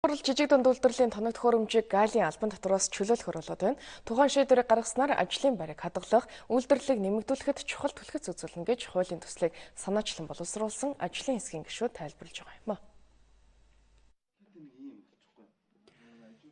Хурал жижиг дунд үйлдвэрлэлийн тоног төхөөрөмжийг галийн албан татвараас чөлөөлөх болоод байна. Тухайн шийдвэрийг гаргаснаар ажлын байрыг хадгалах, үйлдвэрлэлийг нэмэгдүүлэхэд чухал түлхэж үзүүлнэ гэж хуулийн төслийг санаачлан боловсруулсан ажлын хэсгийн гишүүд тайлбарлаж байгаа юм.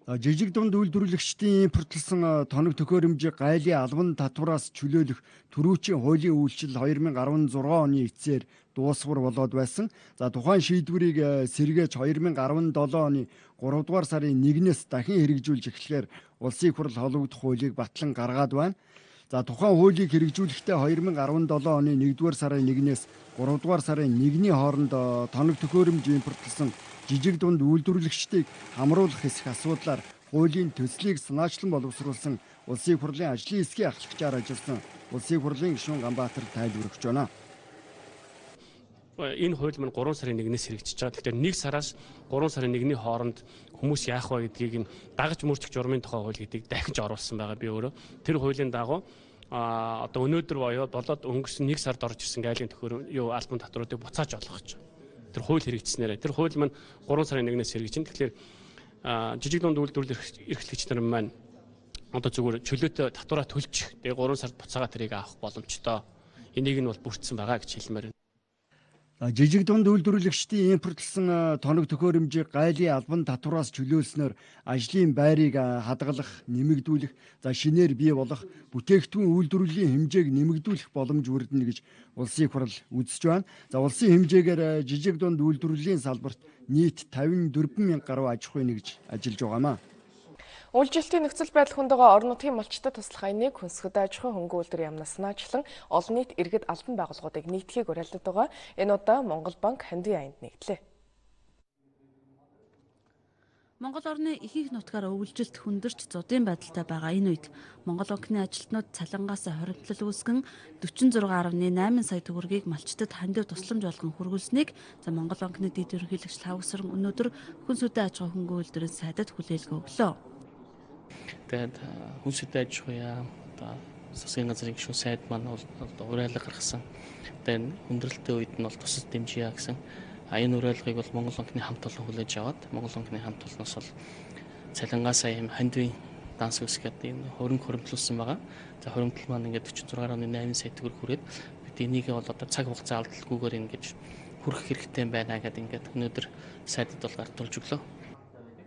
Жижиг дунд үйлдвэрлэгчдийн импортлсон тоног төхөөрөмжийг гайлын албан татвараас чөлөөлөх түрүүчийн хуулийн үйлчил 2016 оны эцсээр дуусвар болоод байсан. Тухайн шийдвэрийг сэргээж 2017 оны 3 дугаар сарын 1-ээс дахин хэрэгжүүлж эхлэхээр улсын хурал хологдох хуулийг батлан гаргаад байна. Тухайн хуулийг хэрэгжүүлэхдээ 2017 оны 1-р сарын 1-ээс 3-р сарын 1-ний хооронд тоног төхөөрөмж импортлсон жижиг дунд үйлдвэрлэгчдийг хамруулах хэсэг асуудлаар хуулийн төслийг санаачлан боловсруулсан улсын хурлын ажлын хэсгийн ахлагчаар ажилласан улсын хурлын гишүүн Ганбаатар тайлбарлаж байна. Энэ хууль маань 3 сарын 1-ээс хэрэгжиж байгаа. Тэгэхээр 1 сараас 3 сарын 1-ний хооронд хүмүүс яах вэ гэдгийг нь дагаж мөрчих журмын тухай хууль гэдгийг дахиж оруулсан байгаа би өөрөө. Тэр хуулийн дагуу одоо өнөөдөр болоод өнгөрсөн 1 сард орж ирсэн гайлын төхөөрөмж албан татваруудыг буцааж олгох гэж. Тэр хууль хэрэгжснээр тэр хууль маань 3 сарын 1-ээс хэрэгжин. Тэгэхээр жижиг дунд үйлдвэрлэх эрхлэгч нар маань одоо зүгээр чөлөөтэй татвараа төлчих. Тэгээ 3 сард буцаага тэрийг авах боломжтой. Энийг нь бол бүрдсэн байгаа гэж хэлмээр байна. Жижиг дунд үйлдвэрлэгчдийн импортлсон тоног төхөөрөмжийг гайлын албан татвараас чөлөөлснөөр ажлын байрыг хадгалах, нэмэгдүүлэх, шинээр бий болох бүтээгдэхүүн үйлдвэрлэлийн хэмжээг нэмэгдүүлэх боломж бүрдэнэ гэж улсын хурал үзэж байна. Улсын хэмжээгээр жижиг дунд үйлдвэрлэлийн салбарт нийт 54,000 гаруй аж ахуй нэгж ажиллаж байгаамаа. Үйлчлэлтийн нөхцөл байдал хүнд байгаа орон нутгийн малчтад туслах аяныг хүнсгэд аж ахуйн хөнгөн үйлдвэрийн яамнаас санаачлан олон нийт иргэд албан байгууллагуудыг нийтлэхийг уриалдаг байгаа. Энэ удаа Монгол банк хандивын аянд нэгдлээ. Монгол орны ихэнх нутгаар өвлжилт хүндэрч зодын байдалтай байгаа энэ үед Монгол банкны ажилтнууд цалингаас хоримтлал үүсгэн 46.8 сая төгрөгийг малчтад хандив тусламж болгон хүргүүлсэнийг Монгол банкны дэд ерөнхийлөгч Лавгсарн өнөөдөр хүнсгэд аж ахуйн хөнгөн үйлдвэрийн сайдад хүлээлгээ өглөө. Тэгээд хүнсгэд аж ахуйн засгийн газрын гишүүн сайд маань бол уриалга гаргасан. Тэгээд хүндрэлтэй үед нь бол тусад дэмжийе гэсэн. Энэ уриалгыг бол Монгол банкны хамт олон хүлээж аваад Монгол банкны хамт олноос бол цалингаасаа ийм хандивын данс үс гэдэг энэ хоримтлуулсан байгаа. Хоримтлал маань ингээд 46.8 сая төгрөг хүрээд бид энийг бол одоо цаг хугацаа алдалгүйгээр ингэж хүрэх хэрэгтэй байна гэдэг ингээд өнөөдөр сайдад бол гартуулж өглөө.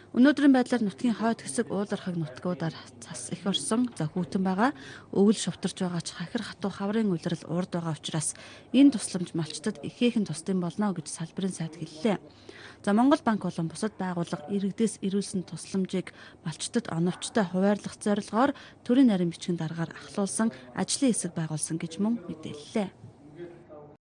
Өнөөдрийн байдлаар нутгийн хойд хэсэг уулархаг нутгуудаар цас их орсон, хүүтэн байгаа, өвөл шувтарч байгаа ч хахир хатуу хаврын улирал урд байгаа учраас энэ тусламж малчтад ихээхэн тусдсан болно гэж салбарын сайд хэллээ. Монгол банк болон бусад байгууллага иргэдээс ирүүлсэн тусламжийг малчтад оновчтой хуваарлах зорилгоор төрийн нарийн бичгийн дараагаар ахлуулсан ажлын хэсэг байгуулсан гэж мөн мэдээллээ.